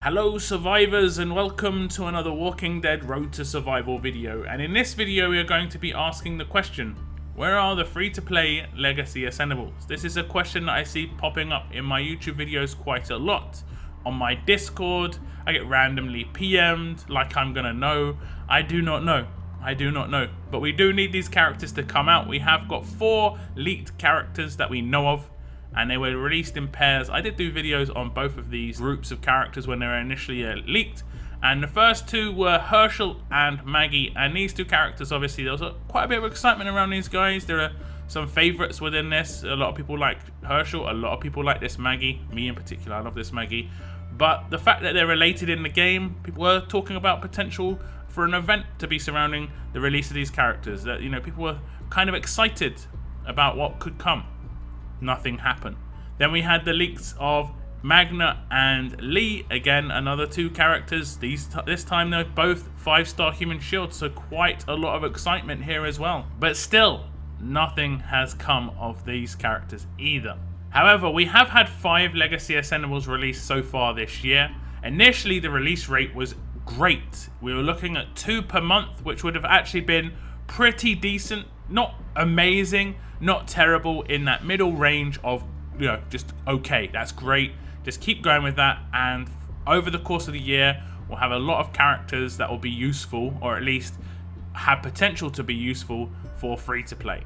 Hello survivors and welcome to another Walking Dead Road to Survival video, and in this video we are going to be asking the question, where are the free-to-play Legacy Ascendables? This is a question that I see popping up in my YouTube videos quite a lot. On my Discord, I get randomly PM'd like I'm gonna know. I do not know. But we do need these characters to come out. We have got 4 leaked characters that we know of, and they were released in pairs. I did do videos on both of these groups of characters when they were initially leaked, and the first 2 were Herschel and Maggie, and these 2 characters, obviously there was quite a bit of excitement around these guys. There are some favorites within this. A lot of people like Herschel, a lot of people like this Maggie, me in particular, I love this Maggie. But the fact that they're related in the game, people were talking about potential for an event to be surrounding the release of these characters, that, you know, people were kind of excited about what could come. Nothing happened. Then we had the leaks of Magna and Lee, again another 2 characters. This time they're both 5-star human shields, so quite a lot of excitement here as well. But still, nothing has come of these characters either. However, we have had 5 Legacy Ascendables released so far this year. Initially the release rate was great. We were looking at 2 per month, which would have actually been pretty decent. Not amazing, not terrible, in that middle range of, you know, just okay, that's great. Just keep going with that, and over the course of the year we'll have a lot of characters that will be useful, or at least have potential to be useful for free to play.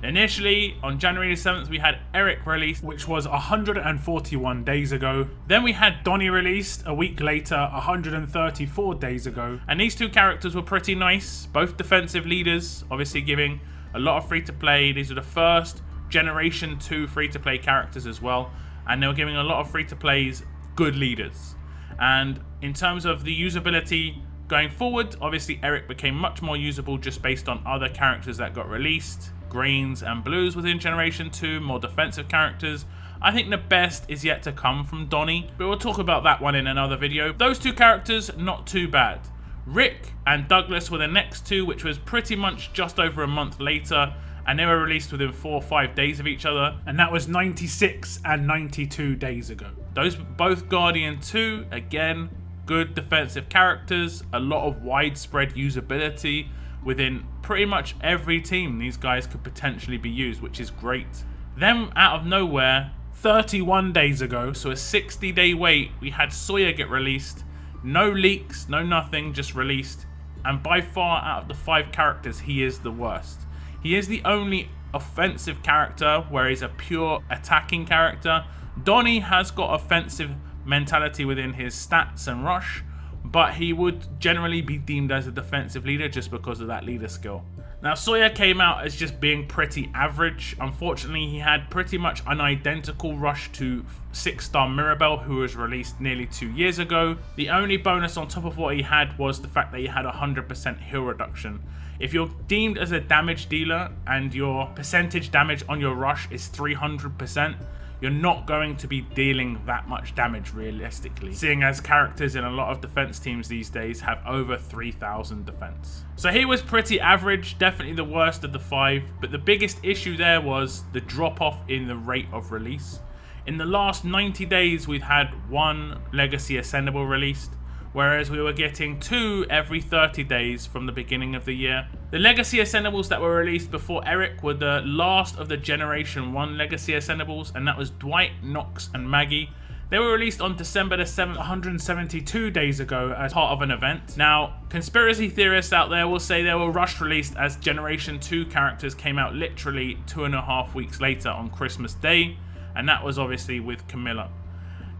Initially, on January 7th, we had Eric released, which was 141 days ago. Then we had Donnie released a week later, 134 days ago. And these 2 characters were pretty nice, both defensive leaders, obviously giving a lot of free to play. These are the first generation 2 free to play characters as well, and they were giving a lot of free to plays good leaders. And in terms of the usability going forward, obviously Eric became much more usable just based on other characters that got released. Greens and blues within generation 2, more defensive characters. I think the best is yet to come from Donnie, but we'll talk about that one in another video. Those 2 characters, not too bad. Rick and Douglas were the next 2, which was pretty much just over a month later, and they were released within 4 or 5 days of each other, and that was 96 and 92 days ago. Those both Guardian 2, again, good defensive characters, a lot of widespread usability within pretty much every team. These guys could potentially be used, which is great. Then out of nowhere, 31 days ago, so a 60-day wait, we had Sawyer get released. No leaks, no nothing, just released. And by far, out of the 5 characters, he is the worst. He is the only offensive character, where he's a pure attacking character. Donnie has got offensive mentality within his stats and rush, but he would generally be deemed as a defensive leader just because of that leader skill. Now, Sawyer came out as just being pretty average. Unfortunately, he had pretty much an identical rush to 6-star Mirabelle, who was released nearly 2 years ago. The only bonus on top of what he had was the fact that he had 100% heal reduction. If you're deemed as a damage dealer and your percentage damage on your rush is 300%, you're not going to be dealing that much damage realistically, seeing as characters in a lot of defense teams these days have over 3,000 defense. So he was pretty average, definitely the worst of the 5, but the biggest issue there was the drop off in the rate of release. In the last 90 days, we've had 1 Legacy Ascendable released, whereas we were getting 2 every 30 days from the beginning of the year. The Legacy Ascendables that were released before Eric were the last of the Generation 1 Legacy Ascendables, and that was Dwight, Knox and Maggie. They were released on December the 7th, 172 days ago as part of an event. Now, conspiracy theorists out there will say they were rush released as Generation 2 characters came out literally 2.5 weeks later on Christmas Day, and that was obviously with Camilla.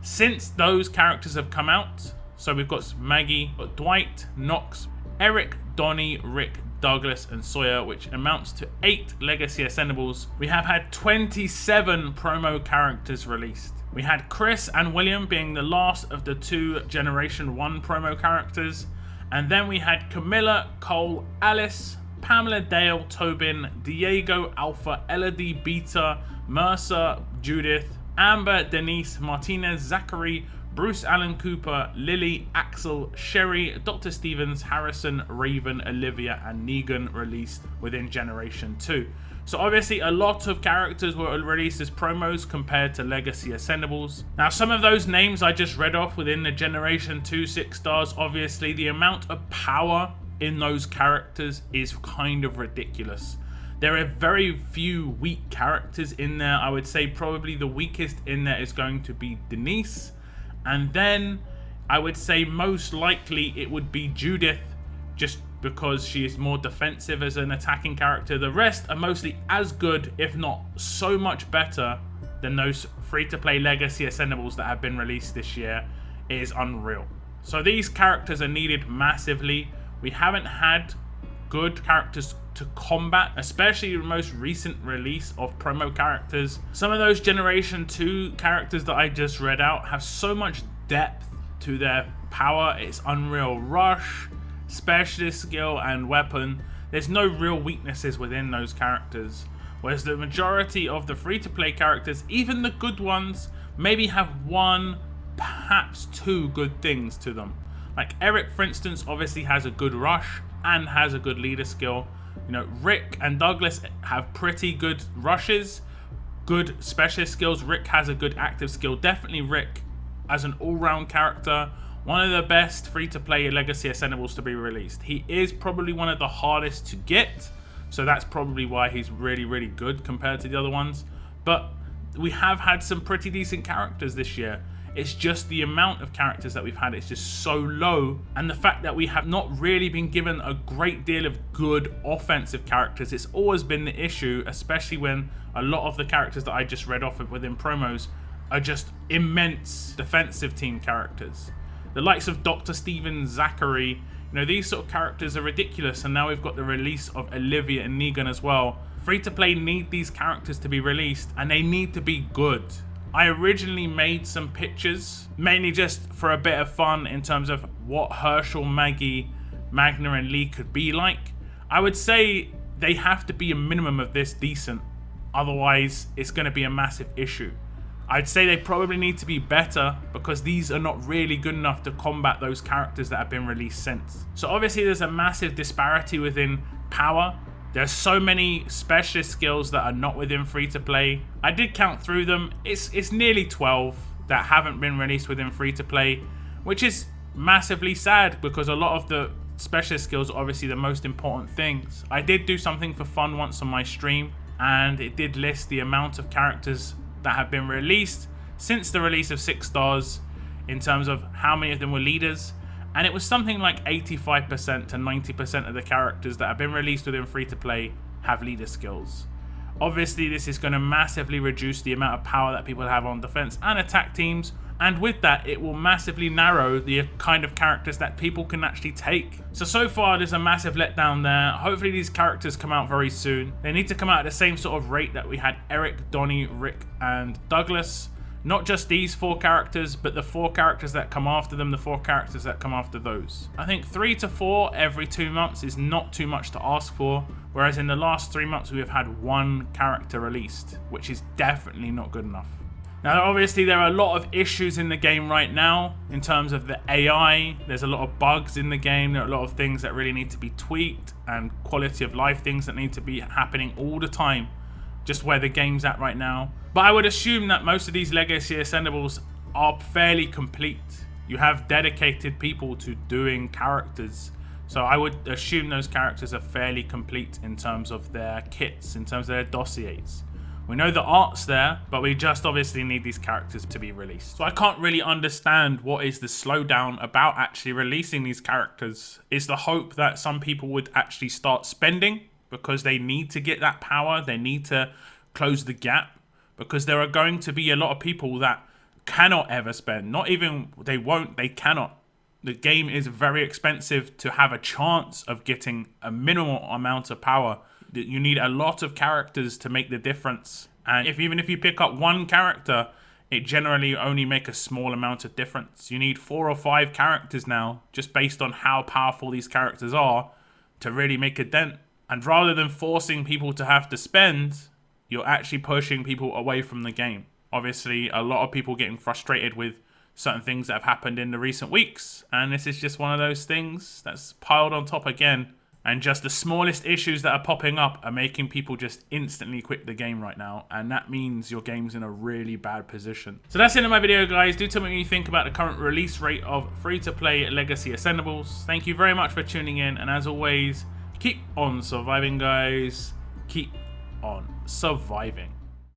Since those characters have come out, so we've got Maggie, Dwight, Knox, Eric, Donnie, Rick, Douglas and Sawyer, which amounts to 8 Legacy Ascendables. We have had 27 promo characters released. We had Chris and William being the last of the 2 Generation 1 promo characters. And then we had Camilla, Cole, Alice, Pamela, Dale, Tobin, Diego, Alpha, Elodie, Beta, Mercer, Judith, Amber, Denise, Martinez, Zachary, Bruce Allen Cooper, Lily, Axel, Sherry, Dr. Stevens, Harrison, Raven, Olivia and Negan released within Generation 2. So obviously a lot of characters were released as promos compared to Legacy Ascendables. Now some of those names I just read off within the Generation 2 6 stars, obviously the amount of power in those characters is kind of ridiculous. There are very few weak characters in there. I would say probably the weakest in there is going to be Denise. And then I would say most likely it would be Judith, just because she is more defensive as an attacking character. The rest are mostly as good, if not so much better, than those free-to-play Legacy Ascendables that have been released this year. It is unreal. So these characters are needed massively. We haven't had good characters to combat, especially the most recent release of promo characters. Some of those Generation 2 characters that I just read out have so much depth to their power. It's unreal. Rush, specialist skill, and weapon. There's no real weaknesses within those characters. Whereas the majority of the free-to-play characters, even the good ones, maybe have one, perhaps two good things to them. Like Eric, for instance, obviously has a good rush and has a good leader skill. You know, Rick and Douglas have pretty good rushes, good specialist skills. Rick has a good active skill. Definitely Rick as an all-round character, one of the best free-to-play Legacy Ascendables to be released. He is probably one of the hardest to get, so that's probably why he's really, really good compared to the other ones. But we have had some pretty decent characters this year. It's just the amount of characters that we've had is just so low, and the fact that we have not really been given a great deal of good offensive characters. It's always been the issue, especially when a lot of the characters that I just read off of within promos are just immense defensive team characters. The likes of Dr. Steven Zachary, you know, these sort of characters are ridiculous, and now we've got the release of Olivia and Negan as well. Free-to-play need these characters to be released, and they need to be good. I originally made some pictures, mainly just for a bit of fun in terms of what Herschel, Maggie, Magna, and Lee could be like. I would say they have to be a minimum of this decent, otherwise it's going to be a massive issue. I'd say they probably need to be better because these are not really good enough to combat those characters that have been released since. So obviously there's a massive disparity within power. There's so many specialist skills that are not within free-to-play. I did count through them. It's nearly 12 that haven't been released within free-to-play, which is massively sad because a lot of the specialist skills are obviously the most important things. I did do something for fun once on my stream, and it did list the amount of characters that have been released since the release of 6 stars in terms of how many of them were leaders, and it was something like 85% to 90% of the characters that have been released within free-to-play have leader skills. Obviously this is going to massively reduce the amount of power that people have on defense and attack teams, and with that it will massively narrow the kind of characters that people can actually take. So far there's a massive letdown there. Hopefully these characters come out very soon. They need to come out at the same sort of rate that we had Eric, Donnie, Rick, and Douglas. Not just these 4 characters, but the 4 characters that come after them, the 4 characters that come after those. I think 3 to 4 every 2 months is not too much to ask for, whereas in the last 3 months we have had 1 character released, which is definitely not good enough. Now obviously there are a lot of issues in the game right now in terms of the AI. There's a lot of bugs in the game. There are a lot of things that really need to be tweaked, and quality of life things that need to be happening all the time, just where the game's at right now. But I would assume that most of these Legacy Ascendables are fairly complete. You have dedicated people to doing characters, so I would assume those characters are fairly complete in terms of their kits, in terms of their dossiers. We know the art's there, but we just obviously need these characters to be released. So I can't really understand what is the slowdown about actually releasing these characters. Is the hope that some people would actually start spending because they need to get that power, they need to close the gap? Because there are going to be a lot of people that cannot ever spend. Not even, they won't, they cannot. The game is very expensive to have a chance of getting a minimal amount of power. You need a lot of characters to make the difference. And even if you pick up 1 character, it generally only make a small amount of difference. You need 4 or 5 characters now, just based on how powerful these characters are, to really make a dent. And rather than forcing people to have to spend, you're actually pushing people away from the game. Obviously, a lot of people getting frustrated with certain things that have happened in the recent weeks, and this is just one of those things that's piled on top again And just the smallest issues that are popping up are making people just instantly quit the game right now. And that means your game's in a really bad position. So that's the end of my video, guys. Do tell me what you think about the current release rate of free-to-play Legacy Ascendables. Thank you very much for tuning in. And as always, keep on surviving, guys. Keep on surviving.